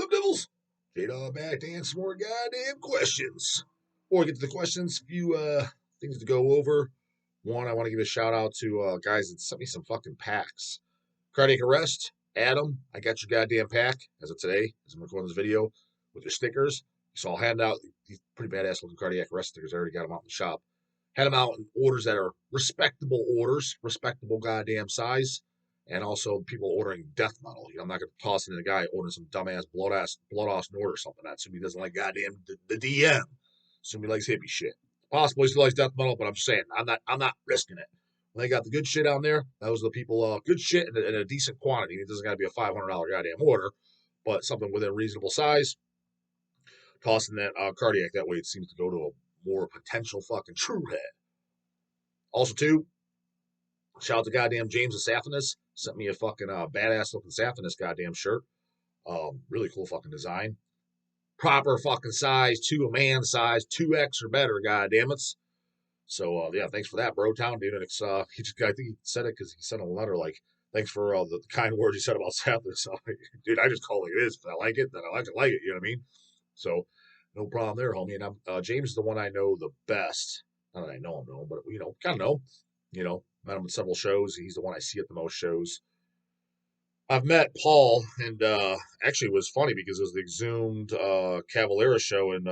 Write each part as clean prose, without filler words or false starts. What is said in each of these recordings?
Sup, Devils? J-Dawg back to answer more goddamn questions. Before we get to the questions, a few things to go over. One, I want to give a shout out to guys that sent me some fucking packs. Cardiac Arrest, Adam, I got your goddamn pack as of today, as I'm recording this video, with your stickers. So I'll hand out these pretty badass looking Cardiac Arrest stickers. I already got them out in the shop. Had them out in orders that are respectable orders, respectable goddamn size. And also people ordering Deathmetal. I'm not going to toss it in a guy ordering some dumbass blood-ass Nord or something. That assume he doesn't like goddamn the DM. Assume he likes hippie shit. Possibly he still likes Deathmetal, but I'm just saying I'm not risking it. When they got the good shit on there, those are the people good shit in a decent quantity. It doesn't got to be a $500 goddamn order, but something within a reasonable size. Tossing that cardiac that way, it seems to go to a more potential fucking true head. Also, too, shout out to goddamn James of Saphinus. Sent me a fucking badass looking Saphinus goddamn shirt. Really cool fucking design. Proper fucking size, to a man size, 2X or better, goddamn it. So, yeah, thanks for that, bro town, dude. And it's, I think he said it because he sent a letter like, thanks for the kind words you said about Saphinus. So, dude, I just call it it is. If I like it, then I like it, you know what I mean? So, no problem there, homie. And I'm, James is the one I know the best. Not that I know him, but, kind of know. Met him at several shows. He's the one I see at the most shows. I've met Paul, and actually it was funny because it was the Exhumed Cavalera show in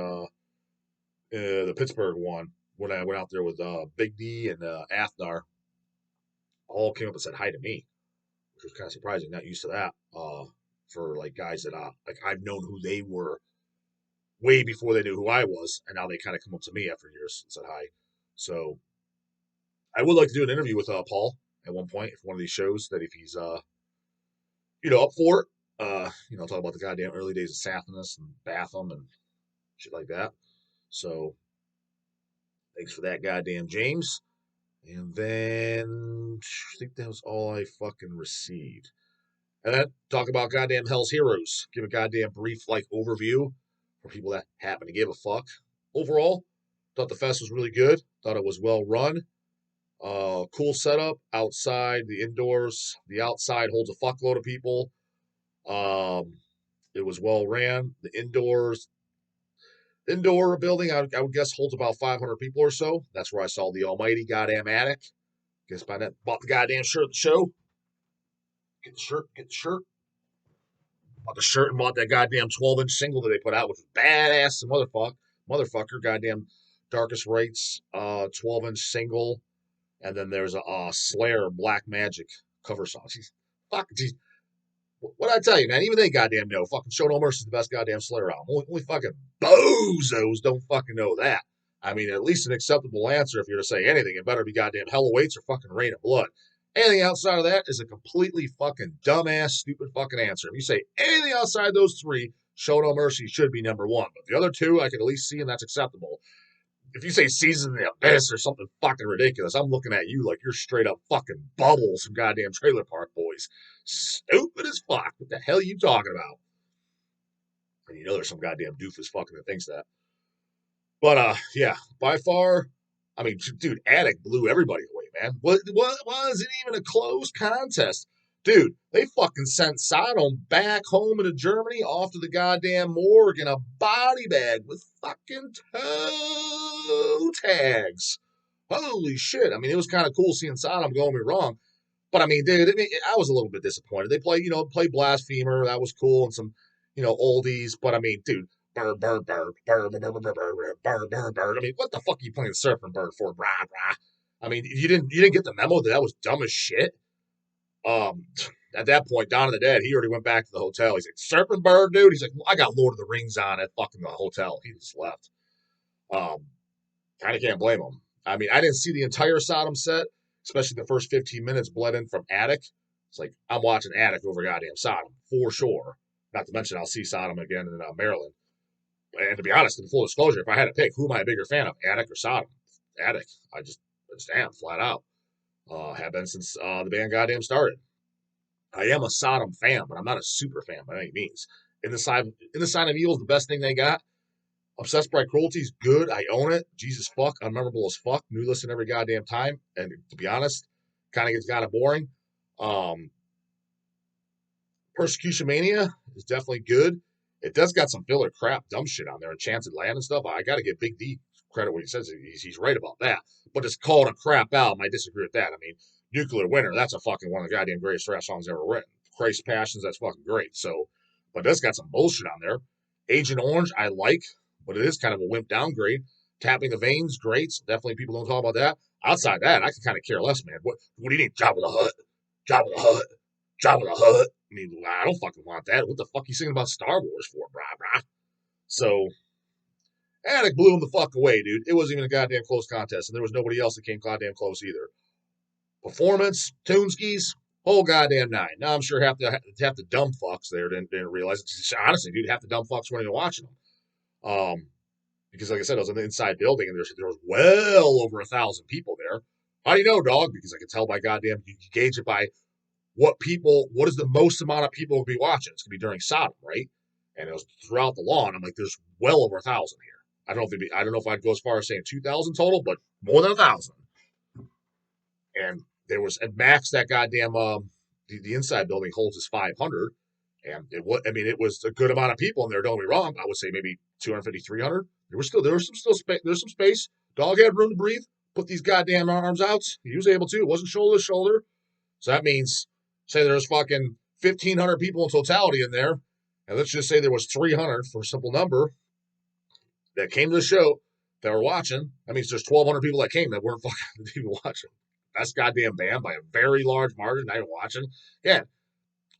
the Pittsburgh one when I went out there with Big D and Athnar. Paul came up and said hi to me, which was kind of surprising. Not used to that for like guys that like I've known who they were way before they knew who I was, and now they kind of come up to me after years and said hi. So I would like to do an interview with Paul at one point for one of these shows. That if he's up for it, talk about the goddamn early days of Saphinus and Batham and shit like that. So thanks for that, goddamn James. And then I think that was all I fucking received. And then talk about goddamn Hell's Heroes. Give a goddamn brief overview for people that happen to give a fuck. Overall, thought the fest was really good. Thought it was well run. Cool setup outside, the indoors. The outside holds a fuckload of people. It was well ran. The indoor building, I would guess, holds about 500 people or so. That's where I saw the almighty goddamn attic. Guess by that, bought the goddamn shirt at the show. Get the shirt. Bought the shirt and bought that goddamn 12-inch single that they put out, which was badass motherfucker, goddamn Darkest Rites 12-inch single. And then there's a Slayer Black Magic cover song. Jeez. What I tell you, man? Even they goddamn know. Fucking Show No Mercy is the best goddamn Slayer album. Only fucking bozos don't fucking know that. I mean, at least an acceptable answer if you're to say anything. It better be goddamn Hell Awaits or fucking Rain of Blood. Anything outside of that is a completely fucking dumbass, stupid fucking answer. If you say anything outside those three, Show No Mercy should be number one. But the other two, I can at least see, and that's acceptable. If you say Season of the Abyss or something fucking ridiculous, I'm looking at you like you're straight up fucking Bubbles from goddamn Trailer Park Boys. Stupid as fuck. What the hell are you talking about? And there's some goddamn doofus fucking that thinks that. But, yeah, by far, I mean, dude, Attic blew everybody away, man. What wasn't even a close contest. Dude, they fucking sent Sodom back home into Germany off to the goddamn morgue in a body bag with fucking toe tags. Holy shit. I mean, it was kind of cool seeing Sodom, don't get me wrong. But I mean, dude, I was a little bit disappointed. They play Blasphemer. That was cool and some, oldies. But I mean, dude, bird. I mean, what the fuck are you playing Surfin Bird for? Brah, brah. I mean, you didn't get the memo that was dumb as shit. At that point, Dawn of the Dead, he already went back to the hotel. He's like, Surfin Bird, dude. He's like, well, I got Lord of the Rings on at fucking the hotel. He just left. Kind of can't blame him. I mean, I didn't see the entire Sodom set, especially the first 15 minutes bled in from Attic. It's like, I'm watching Attic over goddamn Sodom, for sure. Not to mention, I'll see Sodom again in Maryland. And to be honest, in full disclosure, if I had to pick, who am I a bigger fan of, Attic or Sodom? Attic. I just am, flat out. Have been since the band goddamn started. I am a Sodom fan, but I'm not a super fan by any means. In the Sign of Evil is the best thing they got. Obsessed by Cruelty is good. I own it. Jesus fuck, unmemorable as fuck. New listen every goddamn time. And to be honest, kind of gets kind of boring. Persecution Mania is definitely good. It does got some filler crap, dumb shit on there, Enchanted Land and stuff. I got to give Big D credit when he says he's right about that. But it's called a crap album. I disagree with that. I mean, Nuclear Winter, that's a fucking one of the goddamn greatest thrash songs ever written. Christ Passions, that's fucking great. So, but that's got some bullshit on there. Agent Orange, I like, but it is kind of a wimp downgrade. Tapping the Veins, great. Definitely people don't talk about that. Outside that, I can kind of care less, man. What do you need? Job of the Hutt. Job of the Hutt. Job of the Hutt. I mean, I don't fucking want that. What the fuck you singing about Star Wars for, brah? So, and it blew him the fuck away, dude. It wasn't even a goddamn close contest, and there was nobody else that came goddamn close either. Performance, tune skis, whole goddamn nine. Now I'm sure half the dumb fucks there didn't realize it. Honestly, dude, half the dumb fucks weren't even watching them. Because like I said, I was in the inside building, and there was well over 1,000 people there. How do you know, dog? Because I can tell by goddamn, you gauge it by what is the most amount of people will be watching. It's gonna be during Sodom, right? And it was throughout the lawn. I'm like, there's well over 1,000 here. I don't know if I'd go as far as saying 2,000 total, but more than 1,000. And there was at max that goddamn the inside building holds is 500, and it was a good amount of people in there. Don't get me wrong. I would say maybe 250, 300. There was some space. Dog had room to breathe. Put these goddamn arms out. He was able to. It wasn't shoulder to shoulder. So that means, say there's fucking 1,500 people in totality in there, and let's just say there was 300 for a simple number that came to the show that were watching. That means there's 1,200 people that came that weren't fucking even watching. That's goddamn banned by a very large margin. Not even watching. Yeah,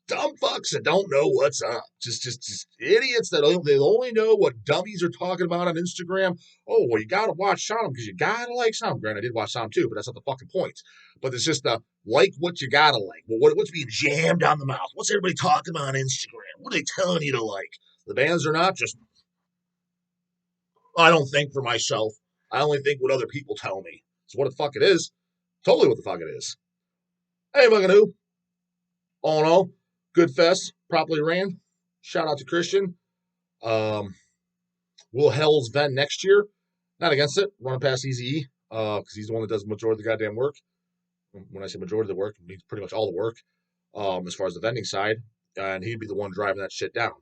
dumb fucks that don't know what's up. Just idiots that they only know what dummies are talking about on Instagram. Oh, well, you gotta watch Sodom because you gotta like Sodom. Granted, I did watch Sodom too, but that's not the fucking point. But it's just like what you gotta like. Well, what's being jammed on the mouth? What's everybody talking about on Instagram? What are they telling you to like? The bands are not just. I don't think for myself. I only think what other people tell me. So what the fuck it is? Totally what the fuck it is. Hey, fucking who? All in all, good fest, properly ran. Shout out to Christian. Will Hell's Vent next year? Not against it. Running past Easy because he's the one that does the majority of the goddamn work. When I say majority of the work, it means pretty much all the work as far as the vending side. And he'd be the one driving that shit down.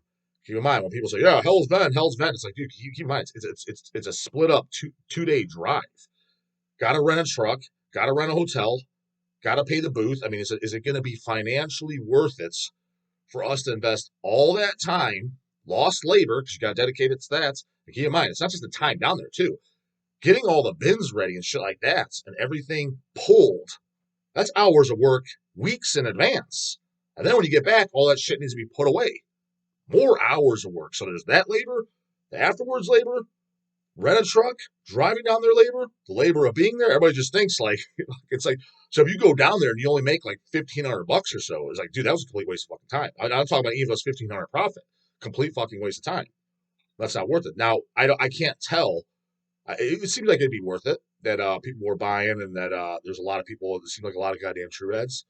Keep in mind when people say, "Yeah, Hell's Vent," it's like, dude, keep in mind it's a split up 2 day drive. Got to rent a truck. Got to rent a hotel. Got to pay the booth. I mean, is it going to be financially worth it for us to invest all that time, lost labor, because you got to dedicate it to that? And keep in mind, it's not just the time down there, too. Getting all the bins ready and shit like that and everything pulled, that's hours of work, weeks in advance. And then when you get back, all that shit needs to be put away. More hours of work. So there's that labor, the afterwards labor, rent a truck, driving down there labor, the labor of being there. Everybody just thinks like, it's like, so if you go down there and you only make like $1,500 or so, it's like, dude, that was a complete waste of fucking time. I'm talking about even if it was $1,500 profit, complete fucking waste of time. That's not worth it. Now, I can't tell. It seems like it'd be worth it that people were buying and that there's a lot of people. It seems like a lot of goddamn true heads.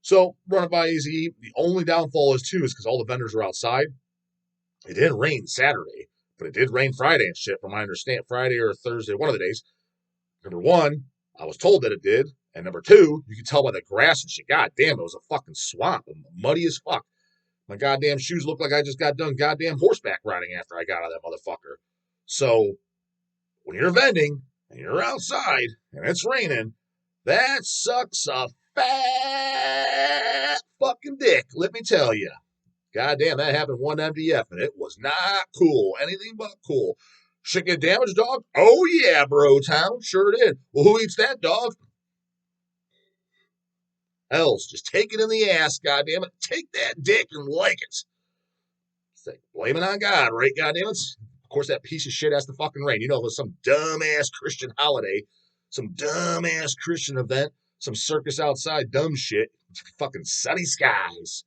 So run it by easy. The only downfall is because all the vendors are outside. It didn't rain Saturday, but it did rain Friday and shit, from my understanding. Friday or Thursday, one of the days. Number one, I was told that it did. And number two, you could tell by the grass and shit. God damn, it was a fucking swamp. Muddy as fuck. My goddamn shoes looked like I just got done goddamn horseback riding after I got out of that motherfucker. So, when you're vending and you're outside and it's raining, that sucks a fat fucking dick, let me tell you. Goddamn, that happened one MDF, and it was not cool. Anything but cool. Shit get damaged, dog? Oh, yeah, bro town. Sure did. Well, who eats that, dog? Else, just take it in the ass, goddamn it. Take that dick and like it. It's like, blame it on God, right, goddamn it? Of course, that piece of shit has to fucking rain. You know, if it was some dumbass Christian holiday, some dumbass Christian event, some circus outside, dumb shit, fucking sunny skies,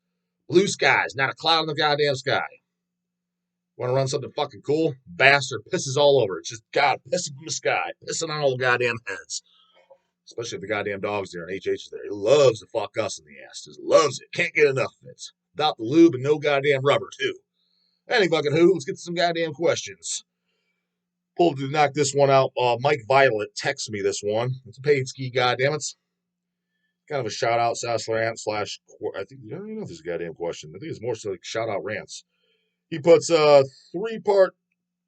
blue skies, not a cloud in the goddamn sky. Want to run something fucking cool? Bastard pisses all over. It's just God pissing from the sky, pissing on all the goddamn heads. Especially if the goddamn dog's there and HH is there. He loves to fuck us in the ass. Just loves it. Can't get enough of it. Without the lube and no goddamn rubber, too. Any fucking who? Let's get to some goddamn questions. Pulled to knock this one out. Mike Violet texted me this one. It's a paid ski, goddammit. Kind of a shout out / rant / I think I don't even know if this is a goddamn question. I think it's more so like shout out rants. He puts a 3-part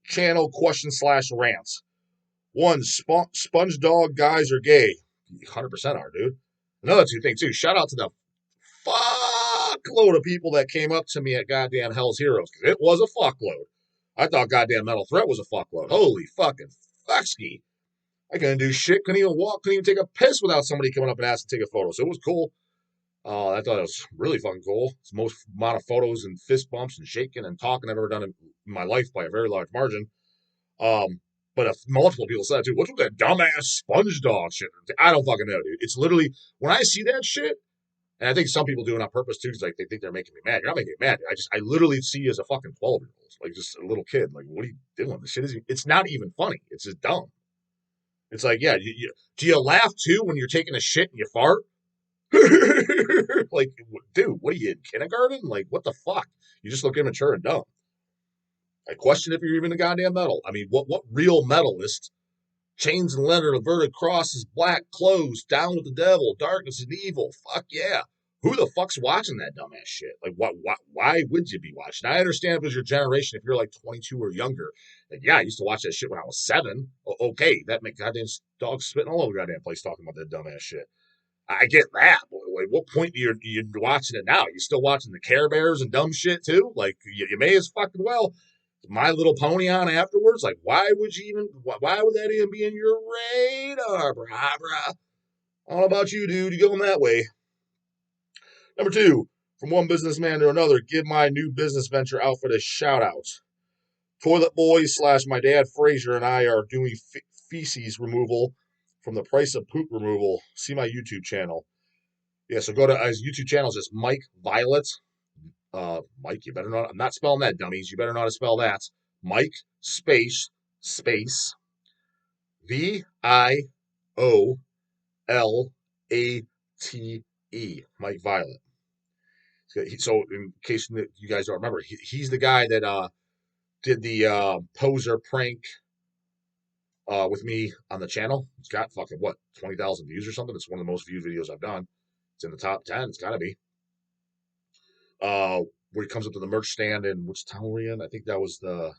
channel question / rants. 1, sponge dog guys are gay. 100% are, dude. Another 2 things, too. Shout out to the fuckload of people that came up to me at goddamn Hell's Heroes, because it was a fuckload. I thought goddamn Metal Threat was a fuckload. Holy fucking fuckski. I couldn't do shit, couldn't even walk, couldn't even take a piss without somebody coming up and asking to take a photo. So it was cool. I thought it was really fucking cool. It's the most amount of photos and fist bumps and shaking and talking I've ever done in my life by a very large margin. But if multiple people said, dude, what's with that dumbass sponge dog shit? I don't fucking know, dude. It's literally, when I see that shit, and I think some people do it on purpose too, because like they think they're making me mad. You're not making me mad. I literally see you as a fucking 12-year-old, like just a little kid. Like, what are you doing? This shit it's not even funny. It's just dumb. It's like, yeah, do you laugh too when you're taking a shit and you fart? Like, dude, what are you in kindergarten? Like, what the fuck? You just look immature and dumb. I question if you're even a goddamn metal. I mean, what real metalist? Chains and leather, averted crosses, black clothes, down with the devil, darkness and evil. Fuck yeah. Who the fuck's watching that dumbass shit? Like, why would you be watching? I understand if it was your generation, if you're like 22 or younger. Like, yeah, I used to watch that shit when I was 7. Okay, that makes goddamn dogs spitting all over the goddamn place talking about that dumbass shit. I get that. Like, what point are you watching it now? You still watching the Care Bears and dumb shit too? Like, you may as fucking well My Little Pony on afterwards. Like, why would that even be in your radar, brah? I don't know about you, dude. You going that way. Number 2, from one businessman to another, give my new business venture outfit a shout out. Toilet Boys / my dad Fraser and I are doing feces removal from the price of poop removal. See my YouTube channel. Yeah, so go to his YouTube channel. It's just Mike Violet. Mike, you better not. I'm not spelling that, dummies. You better not spell that. Mike space VIOLATE. Mike Violet. So in case you guys don't remember, he's the guy that did the poser prank with me on the channel. It's got fucking 20,000 views or something. It's one of the most viewed videos I've done. It's in the top 10. It's got to be. Where he comes up to the merch stand in which town were we in? I think that was the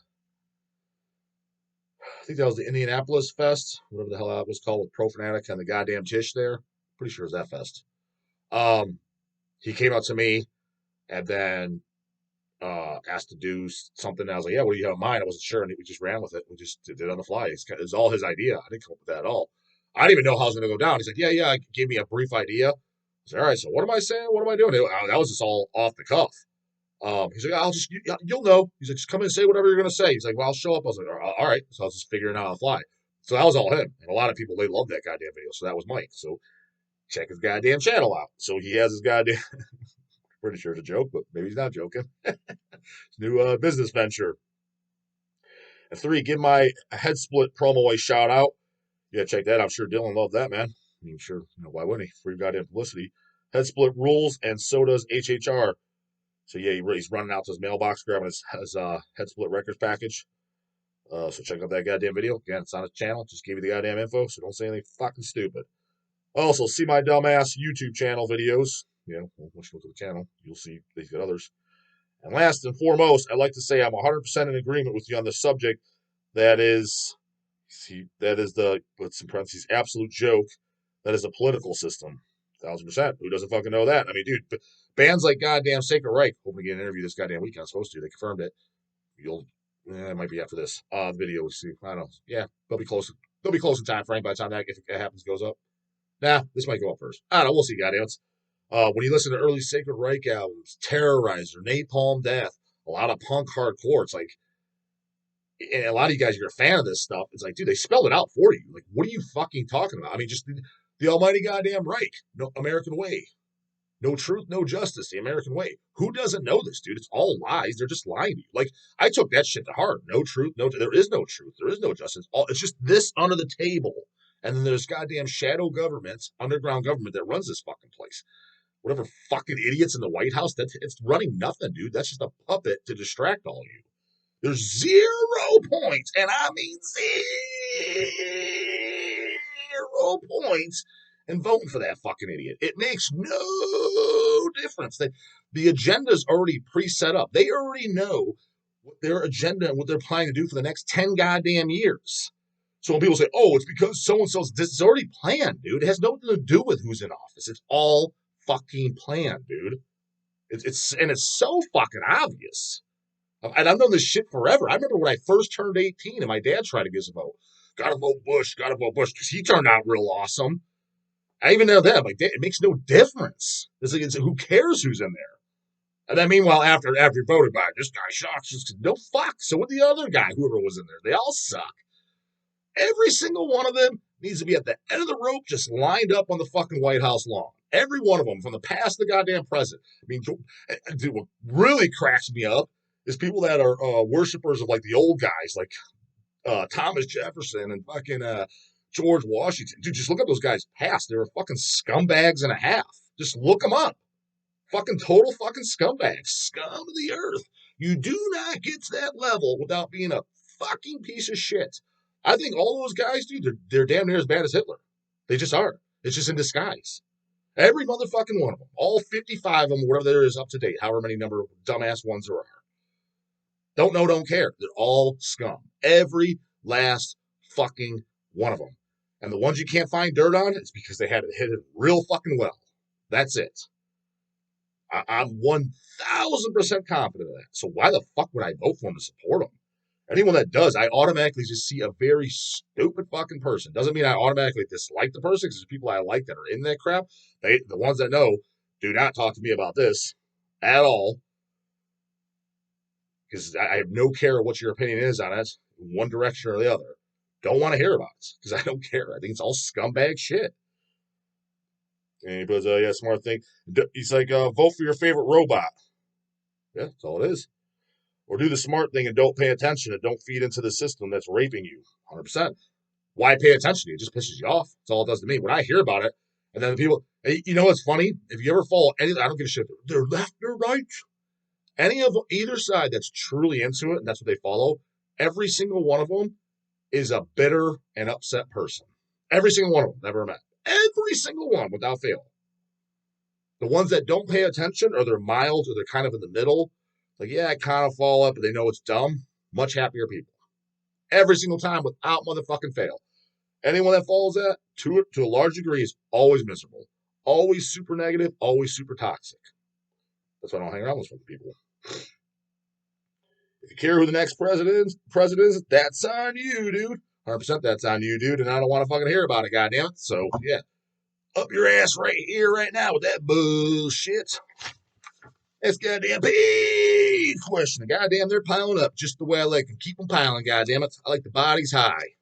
Indianapolis Fest, whatever the hell that was called, with Pro Fanatic and the goddamn Tish there. Pretty sure it was that fest. He came up to me and then asked to do something. I was like, yeah, what do you have in mind? I wasn't sure, and we just ran with it. We just did it on the fly. It was all his idea. I didn't come up with that at all. I didn't even know how I was going to go down. He's like, yeah. He gave me a brief idea. I was like, all right, so what am I saying? What am I doing? That was just all off the cuff. He's like, you'll know. He's like, just come in and say whatever you're going to say. He's like, well, I'll show up. I was like, all right. So I was just figuring out on the fly. So that was all him. And a lot of people, they love that goddamn video. So that was Mike. So check his goddamn channel out. So he has his goddamn, pretty sure it's a joke, but maybe he's not joking. New business venture. And 3, give my head split promo a shout out. Yeah, check that. I'm sure Dylan loved that, man. I mean, sure, why wouldn't he? Free goddamn publicity. Head split rules, and so does HHR. So yeah, he's running out to his mailbox, grabbing his head split records package. So check out that goddamn video. Again, it's on his channel. Just gave you the goddamn info, so don't say anything fucking stupid. Also, see my dumbass YouTube channel videos. Once you look at the channel, you'll see he's got others. And last and foremost, I'd like to say I'm 100% in agreement with you on the subject. That is the, let's in parentheses, absolute joke. That is a political system. 1,000%. Who doesn't fucking know that? I mean, dude, bands like goddamn Sacred Reich, hoping to get an interview this goddamn weekend. I'm supposed to. They confirmed it. It might be after this video. We'll see. I don't know. Yeah, they'll be close. They'll be close in time frame by the time that, if it happens, goes up. Nah, this might go up first. I don't know. We'll see, goddamn. When you listen to early Sacred Reich albums, Terrorizer, Napalm Death, a lot of punk hardcore, it's like, and a lot of you guys, you're a fan of this stuff. It's like, dude, they spelled it out for you. Like, what are you fucking talking about? I mean, just the almighty goddamn Reich. No American way. No truth, no justice, the American way. Who doesn't know this, dude? It's all lies. They're just lying to you. Like, I took that shit to heart. No truth, there is no truth. There is no justice. It's just this under the table. And then there's goddamn shadow governments, underground government that runs this fucking place. Whatever fucking idiots in the White House, it's running nothing, dude. That's just a puppet to distract all of you. There's 0 points, and I mean 0 points in voting for that fucking idiot. It makes no difference. The agenda's already pre-set up. They already know their agenda and what they're planning to do for the next 10 goddamn years. So when people say, oh, it's because so-and-so's, this is already planned, dude. It has nothing to do with who's in office. It's all fucking planned, dude. It's so fucking obvious. And I've known this shit forever. I remember when I first turned 18 and my dad tried to give us a vote. Gotta vote Bush, because he turned out real awesome. I even know that. Like, it makes no difference. Who cares who's in there? And then meanwhile, after you voted by it, this guy sucks. No fuck. So with the other guy, whoever was in there, they all suck. Every single one of them needs to be at the end of the rope, just lined up on the fucking White House lawn. Every one of them, from the past to the goddamn present. I mean, dude, what really cracks me up is people that are worshipers of like the old guys, like Thomas Jefferson and fucking George Washington. Dude, just look up those guys past. They were fucking scumbags and a half. Just look them up. Fucking total fucking scumbags. Scum of the earth. You do not get to that level without being a fucking piece of shit. I think all those guys, dude, they're damn near as bad as Hitler. They just are. It's just in disguise. Every motherfucking one of them. All 55 of them, whatever there is up to date, however many number of dumbass ones there are. Don't know, don't care. They're all scum. Every last fucking one of them. And the ones you can't find dirt on, it's because they had to hit it real fucking well. That's it. I'm 1,000% confident of that. So why the fuck would I vote for him to support him? Anyone that does, I automatically just see a very stupid fucking person. Doesn't mean I automatically dislike the person, because there's people I like that are in that crap. The ones that know, do not talk to me about this at all, because I have no care what your opinion is on it, one direction or the other. Don't want to hear about it, because I don't care. I think it's all scumbag shit. And he goes, yeah, smart thing. He's like, vote for your favorite robot. Yeah, that's all it is. Or do the smart thing and don't pay attention and don't feed into the system that's raping you. 100%. Why pay attention? It just pisses you off. That's all it does to me. When I hear about it, and then the people, you know what's funny? If you ever follow any, I don't give a shit. They're left or right. Any of either side that's truly into it, and that's what they follow, every single one of them is a bitter and upset person. Every single one of them, never met. Every single one, without fail. The ones that don't pay attention, or they're mild, or they're kind of in the middle, like, yeah, I kind of fall up, but they know it's dumb, much happier people. Every single time, without motherfucking fail. Anyone that follows that, to a large degree, is always miserable. Always super negative, always super toxic. That's why I don't hang around with those people. If you care who the next president is, that's on you, dude. 100% that's on you, dude, and I don't want to fucking hear about it, goddammit. So, yeah. Up your ass right here, right now with that bullshit. That's goddamn big question. Goddamn, they're piling up just the way I like them. Keep them piling, goddammit. I like the bodies high.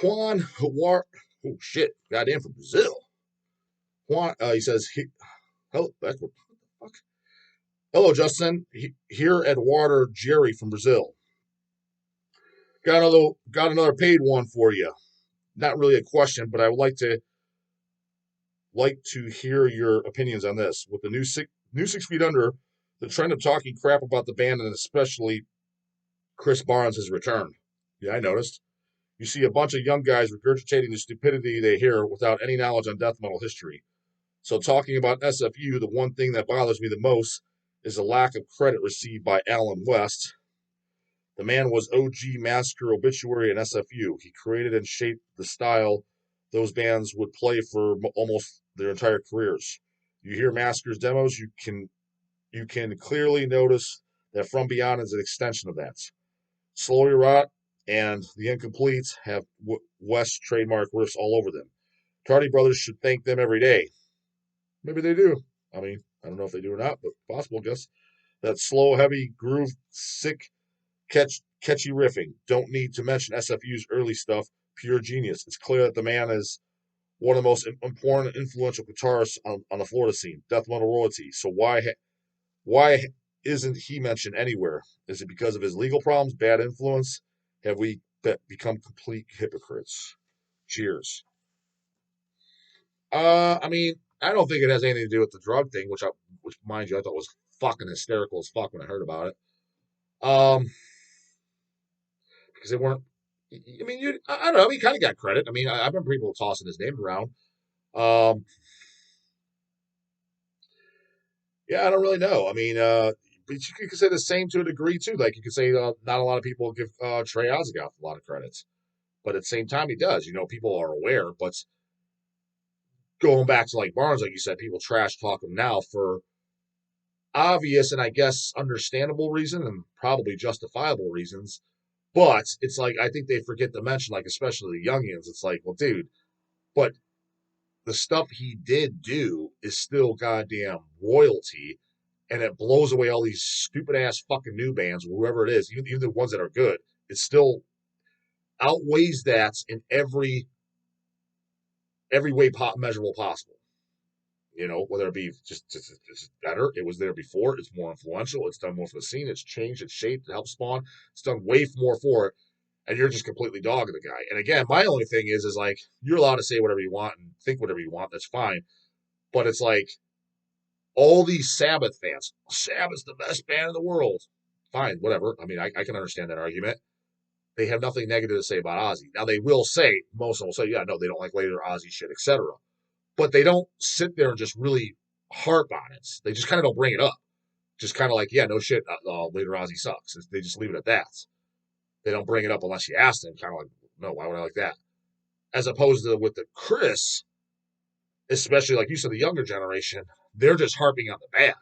Juan Hawar. Oh, shit. Goddamn, from Brazil. Juan, he says, hello, that's what the fuck? Hello, Justin. Here Eduardo Jerry from Brazil. Got another paid one for you. Not really a question, but I would like to hear your opinions on this. With the new 6 Feet Under, the trend of talking crap about the band, and especially Chris Barnes, has returned. Yeah, I noticed. You see a bunch of young guys regurgitating the stupidity they hear without any knowledge on death metal history. So talking about SFU, the one thing that bothers me the most is the lack of credit received by Alan West. The man was OG Massacre, Obituary, and SFU. He created and shaped the style those bands would play for almost their entire careers. You hear Massacre's demos, you can clearly notice that From Beyond is an extension of that. Slowly Rot and The Incomplete have West trademark riffs all over them. Tardy Brothers should thank them every day. Maybe they do. I mean, I don't know if they do or not, but possible, I guess. That slow, heavy, groove, sick, catchy riffing. Don't need to mention SFU's early stuff. Pure genius. It's clear that the man is one of the most important and influential guitarists on the Florida scene. Death metal royalty. So why isn't he mentioned anywhere? Is it because of his legal problems, bad influence? Have we become complete hypocrites? Cheers. I mean, I don't think it has anything to do with the drug thing, which mind you, I thought was fucking hysterical as fuck when I heard about it. Because they weren't. I mean, I don't know. He kind of got credit. I mean, I remember people tossing his name around. Yeah, I don't really know. I mean, but you could say the same to a degree too. Like you could say not a lot of people give Trey Osgoff a lot of credits, but at the same time he does. You know, people are aware. But going back to like Barnes, like you said, people trash talk him now for obvious and I guess understandable reason and probably justifiable reasons. But it's like I think they forget to mention, like especially the youngins. It's like, well, dude, but the stuff he did do is still goddamn royalty, and it blows away all these stupid ass fucking new bands, whoever it is, even the ones that are good. It still outweighs that in every way measurable possible. You know, whether it be just better, it was there before, it's more influential, it's done more for the scene, it's changed, it's shaped, it helped spawn, it's done way more for it, and you're just completely dogging the guy. And again, my only thing is like, you're allowed to say whatever you want and think whatever you want, that's fine. But it's like, all these Sabbath fans, Sabbath's the best band in the world. Fine, whatever. I mean, I can understand that argument. They have nothing negative to say about Ozzy. Now, they will say, most of them will say, yeah, no, they don't like later Ozzy shit, etc. But they don't sit there and just really harp on it. They just kind of don't bring it up. Just kind of like, yeah, no shit, later Ozzy sucks. They just leave it at that. They don't bring it up unless you ask them, kind of like, no, why would I like that? As opposed to with the Chris, especially like you said, the younger generation, they're just harping on the bad.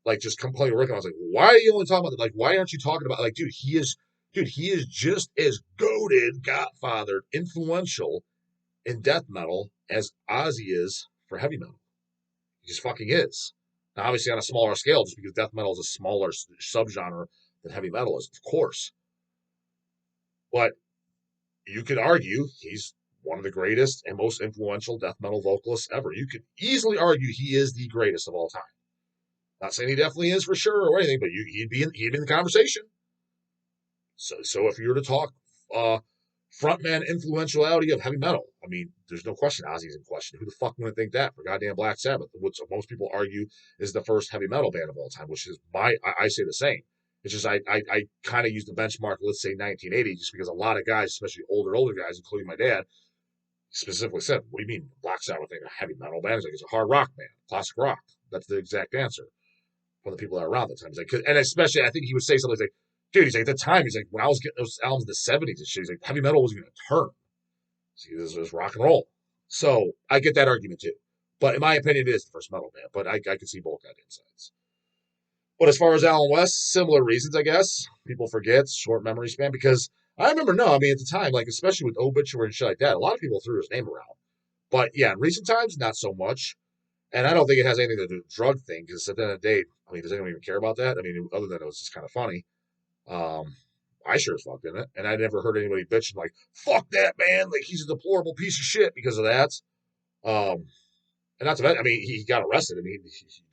Like just completely working. I was like, why are you only talking about that? Like, why aren't you talking about like, dude, he is just as goated, godfather, influential in death metal as Ozzy is for heavy metal. He just fucking is. Now, obviously on a smaller scale, just because death metal is a smaller subgenre than heavy metal is, of course. But you could argue he's one of the greatest and most influential death metal vocalists ever. You could easily argue he is the greatest of all time. Not saying he definitely is for sure or anything, but he'd be in the conversation. So if you were to talk frontman influentiality of heavy metal, I mean, there's no question Ozzy's in question. Who the fuck wouldn't think that for goddamn Black Sabbath, which most people argue is the first heavy metal band of all time, which is I say the same. It's just I kind of use the benchmark, let's say 1980, just because a lot of guys, especially older guys, including my dad, specifically said, "What do you mean Black Sabbath ain't a heavy metal band?" It's like it's a hard rock band, classic rock. That's the exact answer from the people that are around the time. He's like, and especially I think he would say something like, "Dude," he's like, at the time, he's like, when I was getting those albums in the '70s and shit, he's like, heavy metal was going to turn. See, this was rock and roll. So I get that argument too. But in my opinion, it is the first metal band. But I can see both goddamn sides. But as far as Alan West, similar reasons, I guess. People forget, short memory span, because I remember, I mean, at the time, like, especially with Obituary and shit like that, a lot of people threw his name around. But yeah, in recent times, not so much. And I don't think it has anything to do with the drug thing, because at the end of the day, I mean, does anyone even care about that? I mean, other than it was just kind of funny. I sure as fuck didn't. And I never heard anybody bitching like, fuck that man, like he's a deplorable piece of shit because of that. And not to mention, I mean, he got arrested. I mean,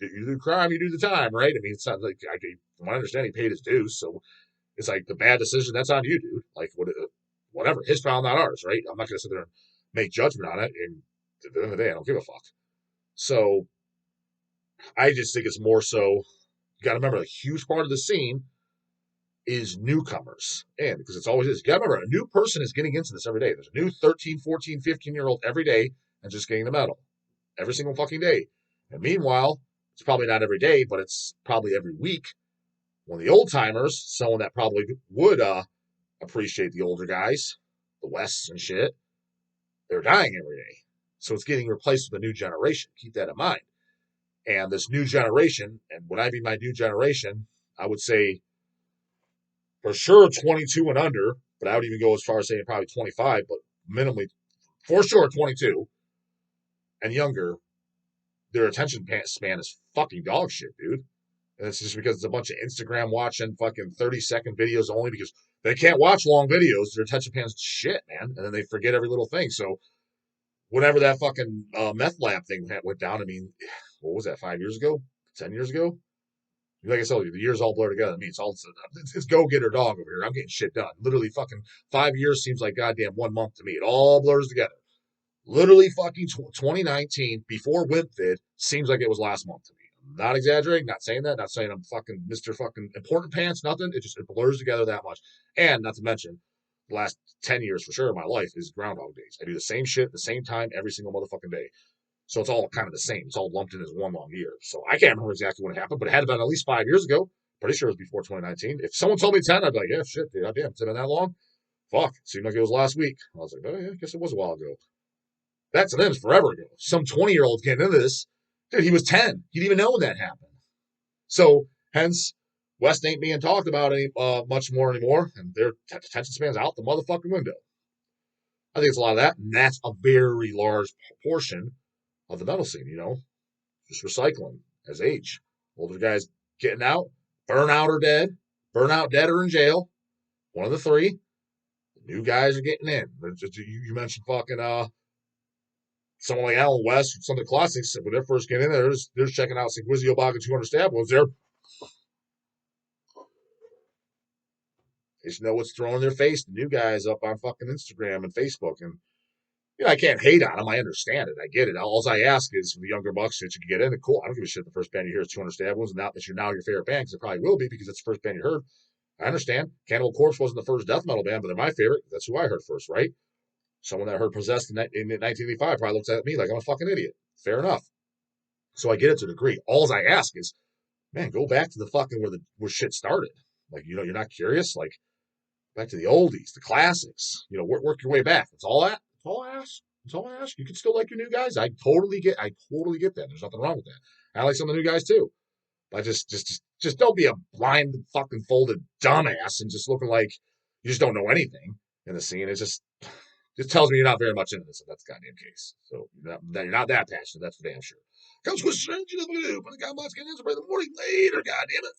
you do the crime, you do the time, right? I mean, it's not like, from what I understand, he paid his dues. So it's like the bad decision, that's on you, dude. Like, whatever. His foul, not ours, right? I'm not going to sit there and make judgment on it. And at the end of the day, I don't give a fuck. So I just think it's more so, you got to remember, a huge part of the scene is newcomers. And because it's always is. You got to remember, a new person is getting into this every day. There's a new 13, 14, 15-year-old every day and just getting the metal every single fucking day. And meanwhile, it's probably not every day, but it's probably every week when the old timers, someone that probably would appreciate the older guys, the Wests and shit, they're dying every day. So it's getting replaced with a new generation. Keep that in mind. And this new generation, and when I mean my new generation, I would say for sure 22 and under, but I would even go as far as saying probably 25, but minimally, for sure 22 and younger, their attention span is fucking dog shit, dude. And it's just because it's a bunch of Instagram watching fucking 30-second videos only because they can't watch long videos. Their attention span's shit, man. And then they forget every little thing. So whenever that fucking meth lab thing went down, I mean, what was that, 5 years ago? 10 years ago? Like I told you, the years all blur together. I mean, it's go get her dog over here. I'm getting shit done. Literally fucking 5 years seems like goddamn 1 month to me. It all blurs together. Literally fucking 2019, before WIMPFID, seems like it was last month to me. I'm not exaggerating, not saying that, not saying I'm fucking Mr. fucking important pants, nothing. It blurs together that much. And not to mention, the last 10 years for sure of my life is Groundhog Days. I do the same shit, the same time, every single motherfucking day. So it's all kind of the same. It's all lumped in as one long year. So I can't remember exactly when it happened, but it had been at least 5 years ago. Pretty sure it was before 2019. If someone told me 10, I'd be like, yeah, shit, dude, damn, it's been that long. Fuck, seemed like it was last week. I was like, oh yeah, I guess it was a while ago. That to them is forever ago. Some 20-year-old getting into this, dude, he was 10. He didn't even know when that happened. So hence, West ain't being talked about any much more anymore, and their attention span's out the motherfucking window. I think it's a lot of that, and that's a very large portion of the metal scene, just recycling as age. Older guys getting out, burn out or dead, burn out, dead, or in jail. One of the three. The new guys are getting in. You mentioned fucking someone like Alan West, some of the classics, when they're first getting in there, they're checking out Sinquizio Bog and 200 Stab Wounds. They just know what's thrown in their face. The new guys up on fucking Instagram and Facebook. And, I can't hate on them. I understand it. I get it. All I ask is for the younger bucks that you can get in. Cool. I don't give a shit if the first band you hear is 200 Stab Wounds. Not that you're now your favorite band, because it probably will be because it's the first band you heard. I understand. Cannibal Corpse wasn't the first death metal band, but they're my favorite. That's who I heard first, right? Someone that heard Possessed in 1985 probably looks at me like I'm a fucking idiot. Fair enough. So I get it to a degree. All I ask is, man, go back to the fucking where shit started. Like, you're not curious? Like, back to the oldies, the classics. Work your way back. That's all I ask. That's all I ask. You can still like your new guys. I totally get that. There's nothing wrong with that. I like some of the new guys too. But just don't be a blind fucking folded dumbass and just looking like you just don't know anything in the scene. It just tells me you're not very much into this, if that's the goddamn case. So you're not that passionate. That's for damn sure. Comes with strange. Put the guy getting in the morning later. Goddamn it.